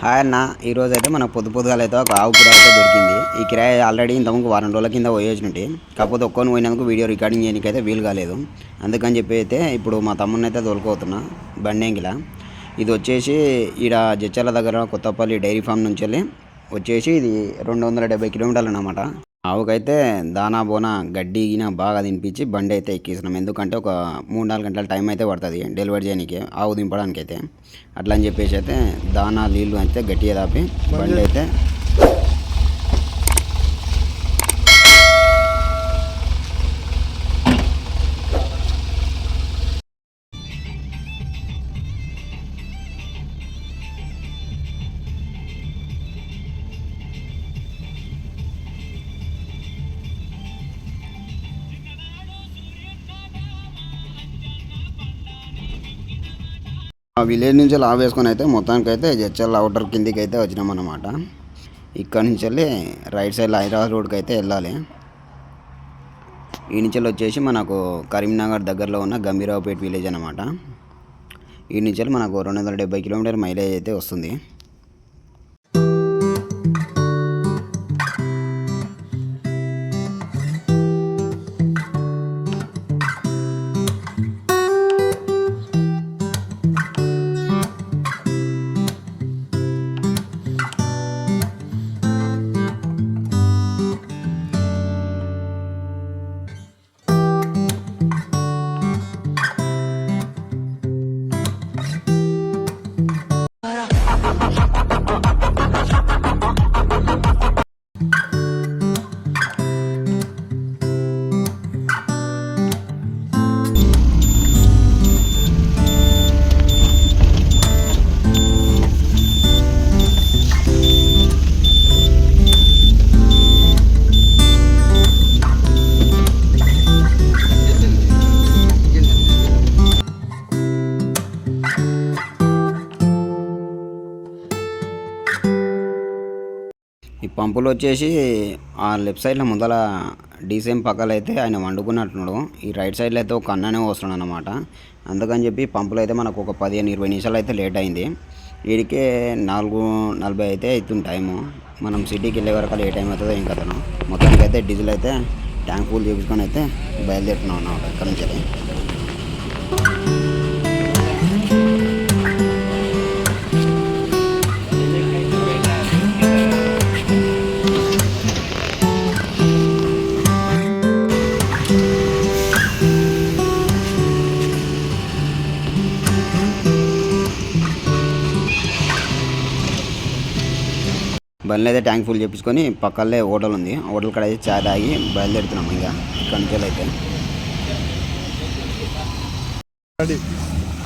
Hi అన్న, ఈరోజు అయితే మనకు పొద్దుగాల అయితే ఒక ఆవు కిరాయి అయితే దొరికింది. ఈ కిరాయి ఆల్రెడీ ఇంతకుముందు వారం రోజుల కింద పోయేసినట్టు, కాకపోతే ఒక్కొని పోయినందుకు వీడియో రికార్డింగ్ చేయడానికి అయితే వీలు కాలేదు. అందుకని చెప్పి అయితే ఇప్పుడు మా తమ్ముడిని అయితే తోలుకోతున్నా బండేంగిలా. ఇది వచ్చేసి ఈడ జడ్చర్ల దగ్గర కొత్తపల్లి డైరీ ఫామ్ నుంచి వెళ్ళి వచ్చేసి ఇది 270 కిలోమీటర్లు అన్నమాట. ఆవుకైతే దానా బోనా గడ్డి గిన బాగా తినిపించి బండి అయితే ఎక్కిస్తున్నాం. ఎందుకంటే ఒక 3-4 గంటల టైం అయితే పడుతుంది డెలివరీ చేయడానికి, ఆవు దింపడానికి అయితే. అట్లా అని చెప్పేసి అయితే దానా నీళ్ళు అయితే గట్టిగా తాపి బండి అయితే ఆ విలేజ్ నుంచి లావ్ వేసుకొని అయితే మొత్తానికి అయితే జడ్చర్ల అవుటర్ కిందికి అయితే వచ్చినాం అన్నమాట. ఇక్కడ నుంచి వెళ్ళి రైట్ సైడ్ హైదరాబాద్ రోడ్కి అయితే వెళ్ళాలి. ఈ నుంచి వచ్చేసి మనకు కరీంనగర్ దగ్గరలో ఉన్న గంభీరావుపేట విలేజ్ అనమాట. ఈ నుంచి మనకు 270 కిలోమీటర్ మైలేజ్ అయితే వస్తుంది. ఈ పంపులు వచ్చేసి ఆ లెఫ్ట్ సైడ్లో ముందర డీసీఎం పక్కలో అయితే ఆయన వండుకున్నట్టున్నాడు. ఈ రైట్ సైడ్లో అయితే ఒక అన్ననే వస్తున్నాడు అనమాట. అందుకని చెప్పి పంపులు అయితే మనకు ఒక 15-20 నిమిషాలు అయితే లేట్ అయింది. వీడికే 4:40 అయితే అవుతుంది టైము. మనం సిటీకి వెళ్ళే వరకు ఏ టైం అవుతుందో ఏం కథను. మొత్తానికి అయితే డీజిల్ అయితే ట్యాంక్ ఫుల్ చేపించుకొని అయితే బయలుదేరుతున్నాం అన్నమాట ఇక్కడ నుంచి. బండ్లు అయితే ట్యాంక్ ఫుల్ చేపించుకొని పక్కనే హోటల్ ఉంది. హోటల్ కాడ అయితే చాయ్ తాగి బయలుదేరుతున్నాం ఇంకా ఇక్కడ నుంచి అయితే.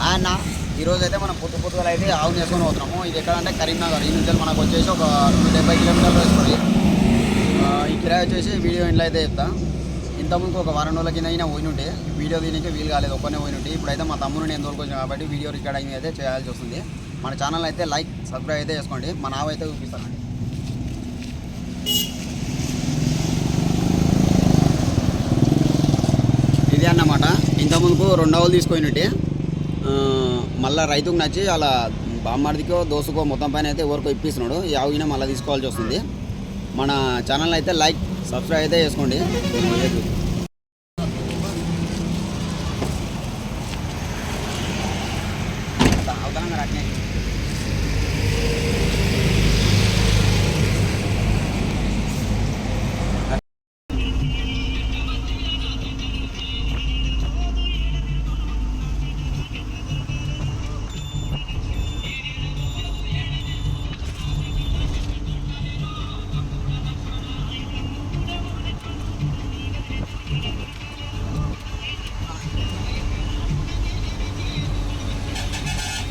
అన్న, ఈరోజు అయితే మనం పొద్దుగా అయితే ఆవుని వేసుకొని పోతున్నాము. ఇది ఎక్కడంటే కరీంనగర్. ఈ నుంచి మనకు వచ్చేసి ఒక 270 కిలోమీటర్లు వేసుకొని. ఈ కిరాయి వచ్చేసి వీడియో ఇంట్లో అయితే చెప్తా. ఇంతకుముందు ఒక వారం రోజుల కింద అయినా పోయినుంటే వీడియో దీనికి వీలు కాలేదు, ఒక్కనే పోయినుంటే. ఇప్పుడైతే మా తమ్ముడు నేను తోలుకొచ్చాను కాబట్టి వీడియో రికార్డింగ్ అయితే చేయాల్సి వస్తుంది. మన ఛానల్ అయితే లైక్ సబ్స్క్రైబ్ అయితే చేసుకోండి. మన ఆవు అయితే చూపిస్తానండి. ఇదే అన్నమాట. ఇంతకుముందుకు 2 ఆవులు తీసుకుపోయినట్టే మళ్ళీ రైతుకు నచ్చి అలా బామ్మాడికో దోసుకో మొత్తం పైన అయితే ఎవరికో ఇప్పిస్తున్నాడు. ఈ ఆవుగిన మళ్ళీ తీసుకోవాల్సి వస్తుంది. మన ఛానల్ అయితే లైక్ సబ్స్క్రైబ్ అయితే చేసుకోండి.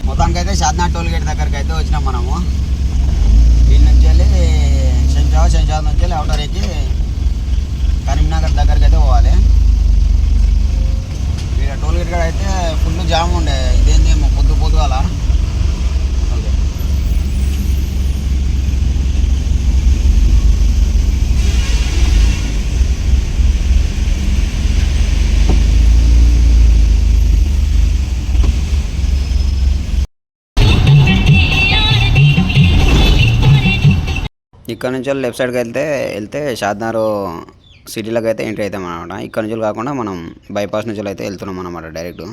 మొత్తానికి అయితే షాద్నాథ్ టోల్ గేట్ దగ్గరికి అయితే వచ్చినాం మనము. దీని నుంచి వెళ్ళి శంషాబాద్ నుంచి వెళ్ళి అవుటర్ ఎక్కి కరీంనగర్ దగ్గరికి అయితే పోవాలి. ఇక్కడ టోల్ గేట్ కాడ అయితే ఫుల్ జామ్ ఉండే. ఇదేందేమో పొద్దుగాల ఇక్కడ నుంచి లెఫ్ట్ సైడ్కి వెళ్తే షాద్నగర్ సిటీలోకి అయితే ఎంట్రీ అవుతాం అనమాట. ఇక్కడ నుంచి కాకుండా మనం బైపాస్ నుంచి అయితే వెళ్తున్నాం అనమాట డైరెక్ట్.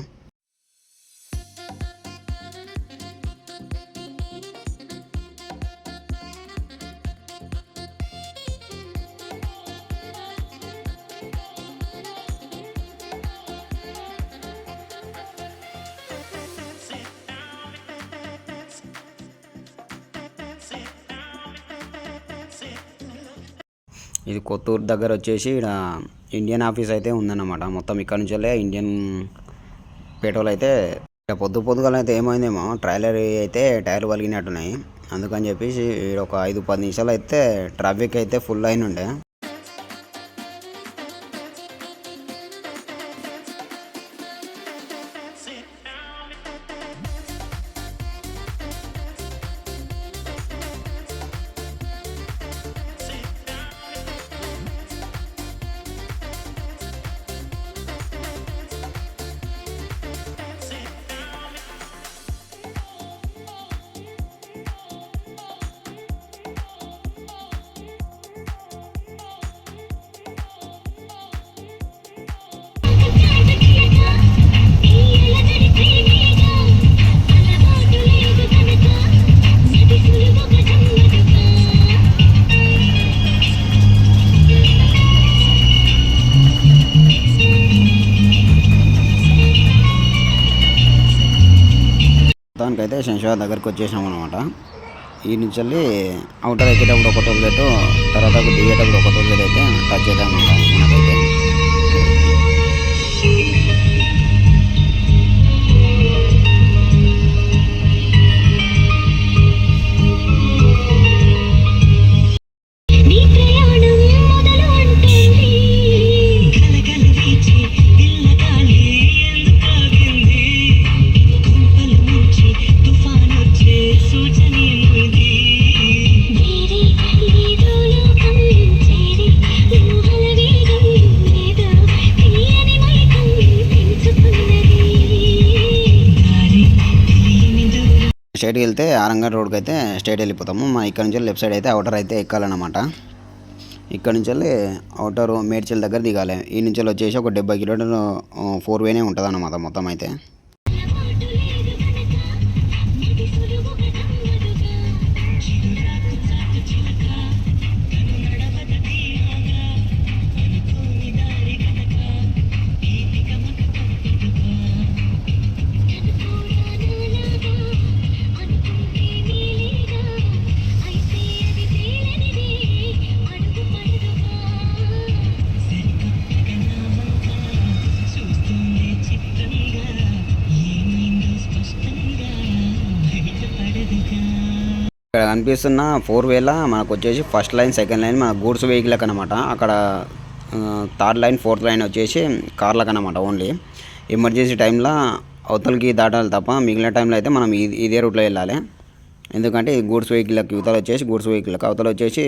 ఇది కొత్తూరు దగ్గర వచ్చేసి ఇక్కడ ఇండియన్ ఆఫీస్ అయితే ఉందన్నమాట. మొత్తం ఇక్కడ నుంచి ఇండియన్ పెట్రోల్ అయితే పొద్దుగాల అయితే ఏమైందేమో ట్రైలర్ అయితే టైర్లు పలిగినట్టున్నాయి. అందుకని చెప్పేసి ఒక 5-10 నిమిషాలు అయితే ట్రాఫిక్ అయితే ఫుల్ అయిన ఉండే. దానికైతే శంషాబాద్ దగ్గరికి వచ్చేసాం అనమాట. ఈ నుంచి అవుటర్ ఎక్కేటప్పుడు ఒక టోల్ గేట్, తర్వాత దిగేటప్పుడు ఒక టోల్ గేట్ అయితే టచ్ అవుతామన్నమాట మనకైతే. స్ట్రైట్కి వెళ్తే ఆరంగడ్ రోడ్కి అయితే స్ట్రైట్ వెళ్ళిపోతాము. మా ఇక్కడ నుంచి లెఫ్ట్ సైడ్ అయితే అవుటర్ అయితే ఎక్కాలన్నమాట. ఇక్కడ నుంచి అవుటర్ మేడ్చల్ దగ్గర దిగాలి. ఈ నుంచి వచ్చేసి ఒక 70 కిలోమీటర్లు 4 వేనే ఉంటుంది అన్నమాట మొత్తం అయితే. ఇక్కడ కనిపిస్తున్న 4 వేల మనకు వచ్చేసి ఫస్ట్ లైన్, సెకండ్ లైన్ మన గూడ్స్ వెహికల్కి అనమాట. అక్కడ 3rd లైన్, 4th లైన్ వచ్చేసి కార్లకు అనమాట. ఓన్లీ ఎమర్జెన్సీ టైంలో అవతలకి దాటాలి తప్ప మిగిలిన టైంలో అయితే మనం ఇదే రూట్లో వెళ్ళాలి. ఎందుకంటే ఈ గూడ్స్ వెహికల్కి యువతలు వచ్చేసి గూడ్స్ వెహికల్కి, అవతల వచ్చేసి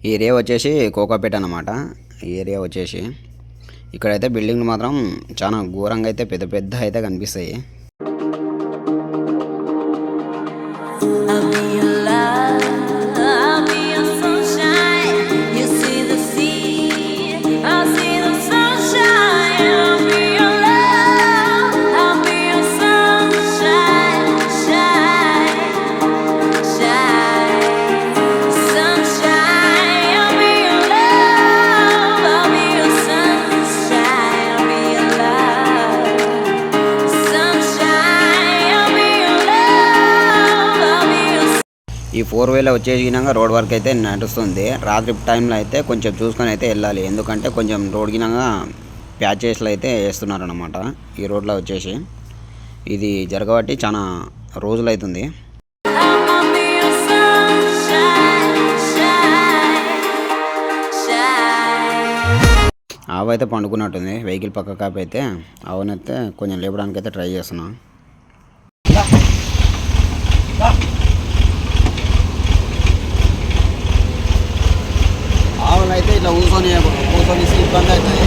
ఈ ఏరియా వచ్చేసి కోకాపేట అన్నమాట. ఈ ఏరియా వచ్చేసి ఇక్కడైతే బిల్డింగ్లు మాత్రం చాలా ఘోరంగా అయితే పెద్ద అయితే కనిపిస్తాయి. ఈ 4 వేలో వచ్చేసినాక రోడ్ వర్క్ అయితే నడుస్తుంది. రాత్రి టైంలో అయితే కొంచెం చూసుకొని అయితే వెళ్ళాలి, ఎందుకంటే కొంచెం రోడ్ గినంగా ప్యాచెస్లో అయితే వేస్తున్నారు అన్నమాట. ఈ రోడ్లో వచ్చేసి ఇది జరగబట్టి చాలా రోజులు అవుతుంది. ఆవు అయితే పండుకున్నట్టుంది, వెహికల్ పక్క కాపీ అయితే ఆవునైతే కొంచెం లేపడానికి అయితే ట్రై చేస్తున్నా. ఆవులు అయితే ఇట్లా కూర్చొని ఇబ్బంది అవుతుంది.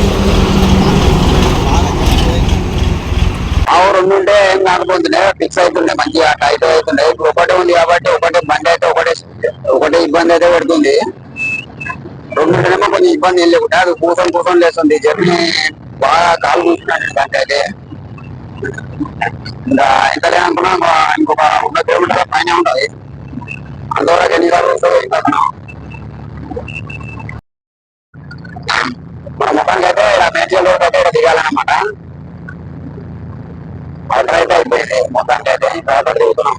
ఆవు 2 ఉంటే ఏం కాకపోతుండే, ఫిక్స్ అవుతుండే, మంచిగా టైట్ అవుతుండే. ఇప్పుడు ఒకటే ఉంది కాబట్టి ఒకటే బండి అయితే ఒకటే ఇబ్బంది అయితే పడుతుంది. 2 ఉంటేనేమో కొంచెం ఇబ్బంది ఏం లేకుండా, అది కూర్చొని లేస్తుంది. జర్నీ బాగా కాలు కూర్చున్నాను దాంట్లో అయితే. ఇంకా ఎంత లేదనుకున్నా ఇంకొక 100 కిలోమీటర్ల పైన ఉంటుంది. అందువల్ల ఎన్నిసార్లు మన మొత్తానికి అయితే మేడ్చల్ రోడ్ అయితే దిగాలన్నమాట. ఆర్డర్ అయితే అయిపోయింది మొత్తానికి అయితే. ఇంకా ఆర్డర్ దిగుతున్నాం.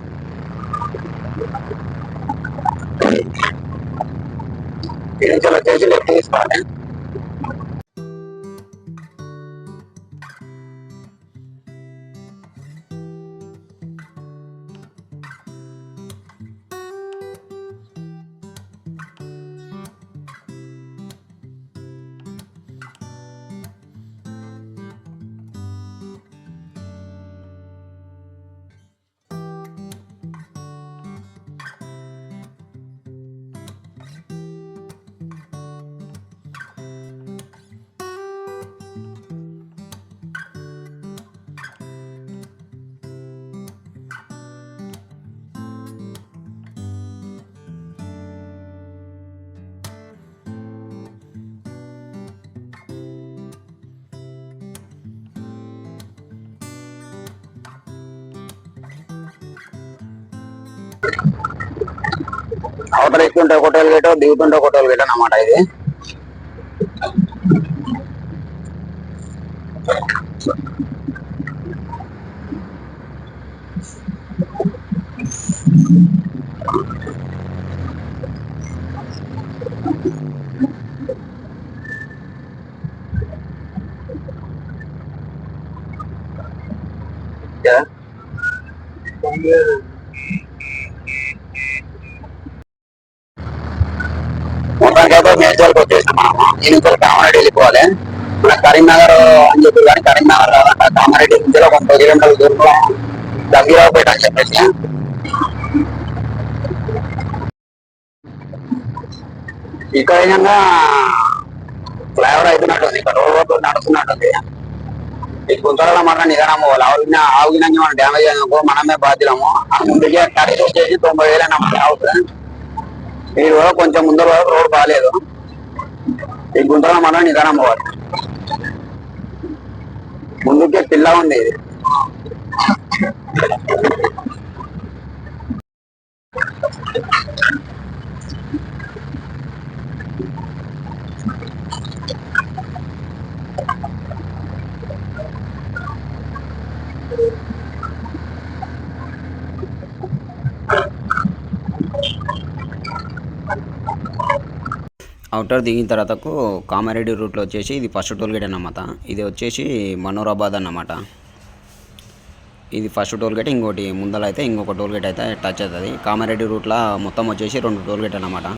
నుంచి వచ్చేసి లెఫ్ట్ తీసుకోవాలి. అవతల ఎక్కుతుంటే ఒక టోల్ గేట్, దిగుతుంటే ఒక టోల్ గేట్ అన్నమాట ఇది. మొత్తానికి అయితే మేడ్చల్కి వచ్చేసాం మనము. దీనికి కామారెడ్డి వెళ్ళిపోవాలి. మన కరీంనగర్ అని చెప్పి, కానీ కరీంనగర్ కాదంట, కామారెడ్డి నుంచి ఒక 10 కిలోమీటర్ల దూరంలో దగ్గరపేట అని చెప్పేసి. ఇక్కడ విధంగా ఫ్లైఓవర్ అవుతున్నట్టుంది, ఇక్కడ రోడ్ నడుస్తున్నట్టుంది. ఈ గుంతలలో మాత్రం నిదానం పోవాలి. ఆవుగినంగా మనం డ్యామేజ్ అయినాకో మనమే బాధ్యులము. ఆ ముందుకే ఖరీదు వచ్చేసి 90,000 అన్నమాట ఆవుకు. ఈ రోడ్ కొంచెం ముందు రోడ్ బాగాలేదు. ఈ గుంతలో మాత్రం నిదానం పోవాలి. ముందుకే పిల్ల ఉంది ఇది. అవుటర్ దిగిన తర్వాతకు కామారెడ్డి రూట్లో వచ్చేసి ఇది ఫస్ట్ టోల్ గేట్ అన్నమాట. ఇది వచ్చేసి మనోరాబాద్ అన్నమాట. ఇది ఫస్ట్ టోల్ గేట్. ఇంకోటి ముందర అయితే ఇంకొక టోల్ గేట్ అయితే టచ్ అవుతుంది. కామారెడ్డి రూట్లో మొత్తం వచ్చేసి 2 టోల్ గేట్ అన్నమాట.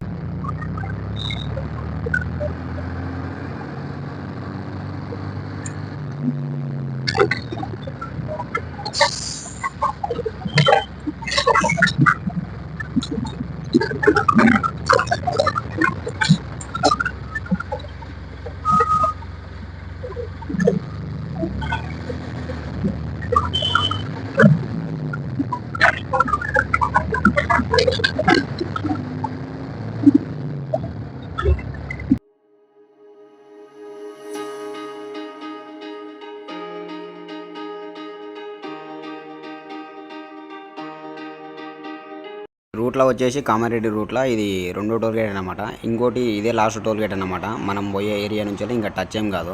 రూట్లో వచ్చేసి కామారెడ్డి రూట్లో ఇది 2వ టోల్ గేట్ అన్నమాట. ఇంకోటి ఇదే లాస్ట్ టోల్ గేట్ అన్నమాట. మనం పోయే ఏరియా నుంచి ఇంకా టచ్ ఏం కాదు.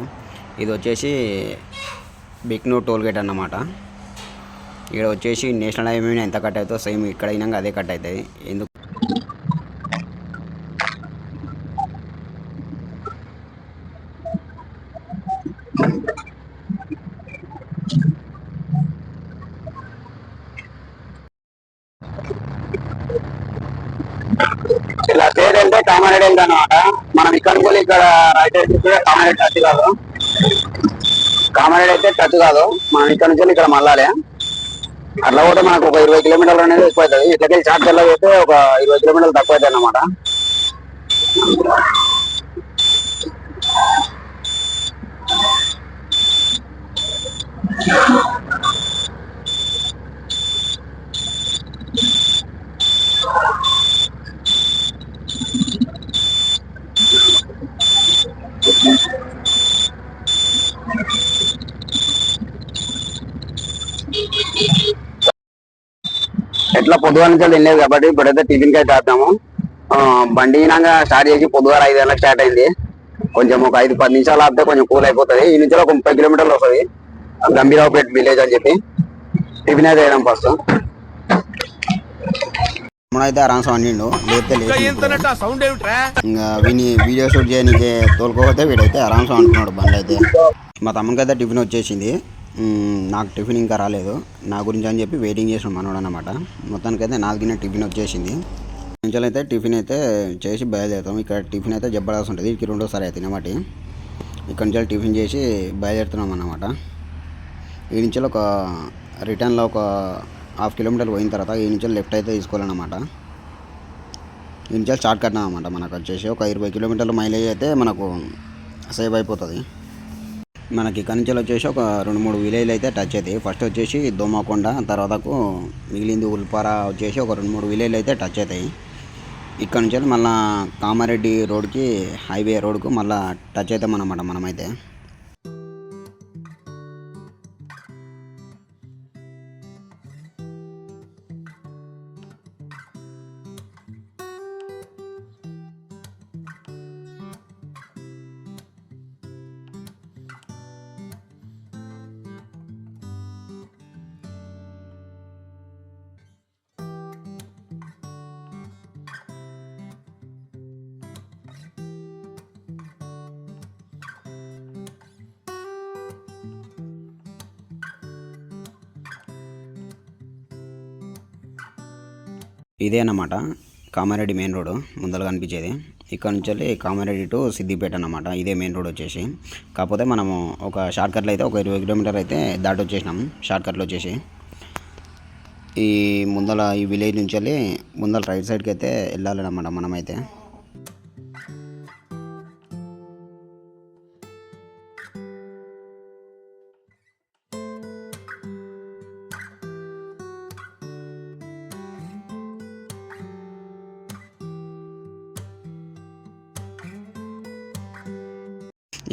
ఇది వచ్చేసి బిక్నూర్ టోల్ గేట్ అన్నమాట. ఇక్కడ వచ్చేసి నేషనల్ హైవే ఎంత కట్ అవుతుందో సేమ్ ఇక్కడ అయినాక అదే కట్ అవుతుంది. ఎందుకు ఇలా స్ట్రేట్ వెళ్తే కామారెడ్డి వెళ్తాం అనమాట. మనం ఇక్కడ కూడా ఇక్కడ రైట్ అయితే కామారెడ్డి టచ్ కాదు. కామారెడ్డి అయితే టచ్ కాదు. మనం ఇక్కడ నుంచి ఇక్కడ మళ్ళాలి. అట్లా కూడా మనకు ఒక 20 కిలోమీటర్లు అనేది ఎక్కువ అవుతుంది. ఇట్లకెళ్ళి చార్జర్లో పోతే ఒక 20 కిలోమీటర్లు తక్కువ అవుతాయి అన్నమాట. ఎట్లా పొద్దుగా నుంచి వెళ్ళలేదు కాబట్టి ఇప్పుడైతే టిఫిన్ కి అయితే వేద్దాము. బండి స్టార్ట్ చేసి పొద్దుగా 5 గంటలకు స్టార్ట్ అయింది. కొంచెం ఒక 5-10 నిమిషాలు ఆపితే కొంచెం కూల్ అయిపోతుంది. ఈ నుంచి ఒక 30 కిలోమీటర్లు వస్తుంది గంభీరావుపేట విలేజ్ అని చెప్పి. టిఫిన్ అయితే వేయడం ఫస్ట్. మనైతే ఆరామ్స్ వండిండు. లేపితే ఇంకా విని వీడియో షూట్ చేయడానికి తోలుకోకపోతే వీడైతే ఆరామ్స్ వండుకున్నాడు బండి అయితే. మా తమ్మునికి అయితే టిఫిన్ వచ్చేసింది. నాకు టిఫిన్ ఇంకా రాలేదు. నా గురించి అని చెప్పి వెయిటింగ్ చేసిన మనోడు అనమాట. మొత్తానికైతే నాకు తిన్న టిఫిన్ వచ్చేసింది. నుంచి అయితే టిఫిన్ అయితే చేసి బయలుదేరుతాం. ఇక్కడ టిఫిన్ అయితే జబర్దస్త్ ఉంటుంది. ఇది రెండోసారి అయితే తినమాట. ఇక్కడ నుంచి టిఫిన్ చేసి బయలుదేరుతున్నాం అన్నమాట. ఈ నుంచి ఒక రిటర్న్లో ఒక 1/2 కిలోమీటర్ పోయిన తర్వాత ఈ నుంచి లెఫ్ట్ అయితే తీసుకోవాలన్నమాట. ఈ నుంచి షార్ట్ కట్ అన్నమాట. మనకు వచ్చేసి ఒక 20 కిలోమీటర్ల మైలేజ్ అయితే మనకు సేవ్ అయిపోతుంది. మనకి ఇక్కడ నుంచి వచ్చేసి ఒక 2-3 విలేజ్లు అయితే టచ్ అవుతాయి. ఫస్ట్ వచ్చేసి దోమకొండ, తర్వాతకు మిగిలింది ఉల్పార వచ్చేసి ఒక 2-3 విలేజ్లు అయితే టచ్ అవుతాయి. ఇక్కడ నుంచి మళ్ళీ కామారెడ్డి రోడ్కి హైవే రోడ్కు మళ్ళీ టచ్ అవుతాం అన్నమాట మనమైతే. ఇదే అన్నమాట కామారెడ్డి మెయిన్ రోడ్ ముందర కనిపించేది. ఇక్కడ నుంచి వెళ్ళి కామారెడ్డి టు సిద్దిపేట అన్నమాట. ఇదే మెయిన్ రోడ్ వచ్చేసి. కాకపోతే మనము ఒక షార్ట్ కట్లో అయితే ఒక 20 కిలోమీటర్ అయితే దాటి వచ్చేసినాం. షార్ట్ కట్లో వచ్చేసి ఈ ముందర ఈ విలేజ్ నుంచి వెళ్ళి ముందర రైట్ సైడ్కి అయితే వెళ్ళాలన్నమాట మనమైతే.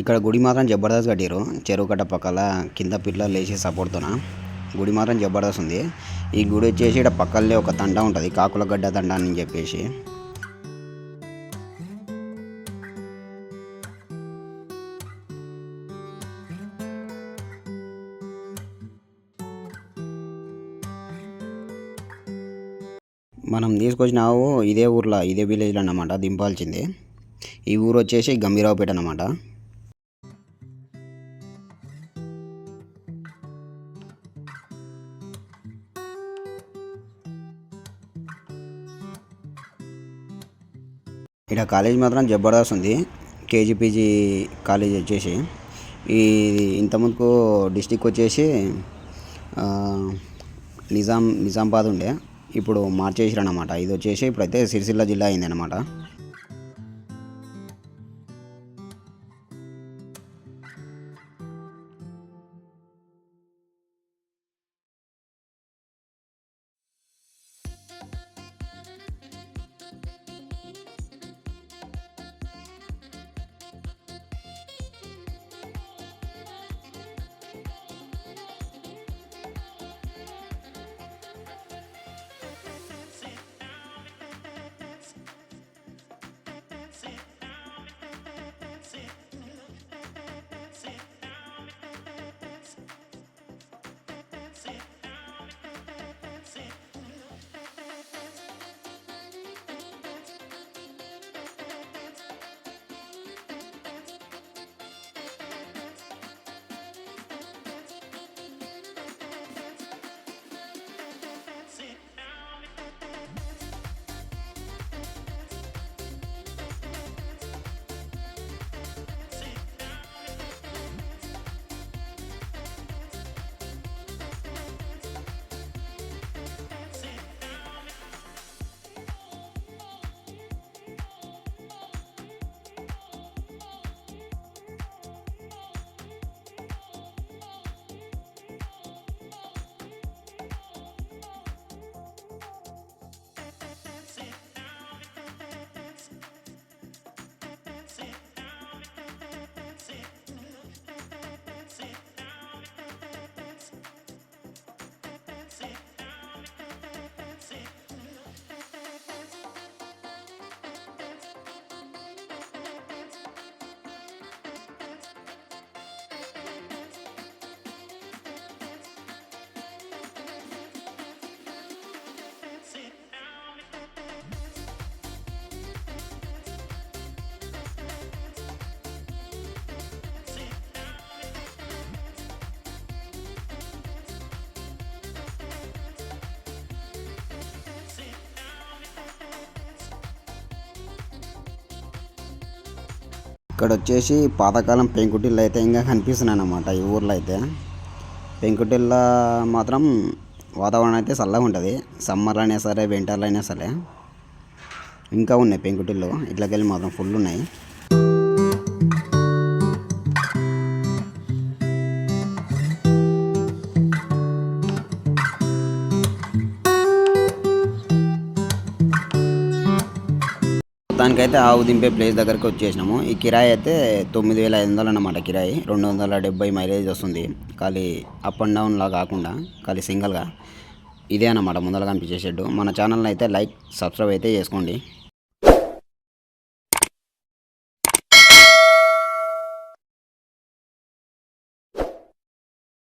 ఇక్కడ గుడి మాత్రం జబర్దస్త్ కట్టారు. చెరువు కట్ట పక్కల కింద పిల్లలు లేచి సపోర్ట్తోన గుడి మాత్రం జబర్దస్త్ ఉంది. ఈ గుడి వచ్చేసి ఇక్కడ పక్కనే ఒక తండ ఉంటుంది, కాకులగడ్డ తండ అని చెప్పేసి. మనం తీసుకొచ్చిన ఆవు ఇదే ఊర్లో ఇదే విలేజ్లో అన్నమాట దింపాల్సింది. ఈ ఊరు వచ్చేసి గంభీరావుపేట అన్నమాట. ఇక్కడ కాలేజ్ మాత్రం జబర్దస్త్ ఉంది. కేజీపీజీ కాలేజ్ వచ్చేసి ఈ ఇంతకుముందుకు డిస్టిక్ వచ్చేసి నిజామాబాద్ ఉండే, ఇప్పుడు మార్చేసారు అన్నమాట. ఇది వచ్చేసి ఇప్పుడైతే సిరిసిల్ల జిల్లా అయింది అన్నమాట. ఇక్కడ వచ్చేసి పాతకాలం పెంకుటిల్లు అయితే ఇంకా కనిపిస్తున్నాయి అన్నమాట ఈ ఊర్లో అయితే. పెంకుటిల్ల మాత్రం వాతావరణం అయితే చల్లగా ఉంటుంది, సమ్మర్లో అయినా సరే వింటర్లో అయినా సరే. ఇంకా ఉన్నాయి పెంకుటిల్లు, ఇట్లకెళ్ళి మాత్రం ఫుల్ ఉన్నాయి. మొత్తానికైతే ఆవు దింపే ప్లేస్ దగ్గరికి వచ్చేసినాము. ఈ కిరాయి అయితే 9,500 అన్నమాట. కిరాయి 270 మైలేజ్ వస్తుంది. ఖాళీ అప్ అండ్ డౌన్లా కాకుండా ఖాళీ సింగిల్గా. ఇదే అన్నమాట ముందర కనిపించే షెడ్. మన ఛానల్ని అయితే లైక్ సబ్స్క్రైబ్ అయితే చేసుకోండి.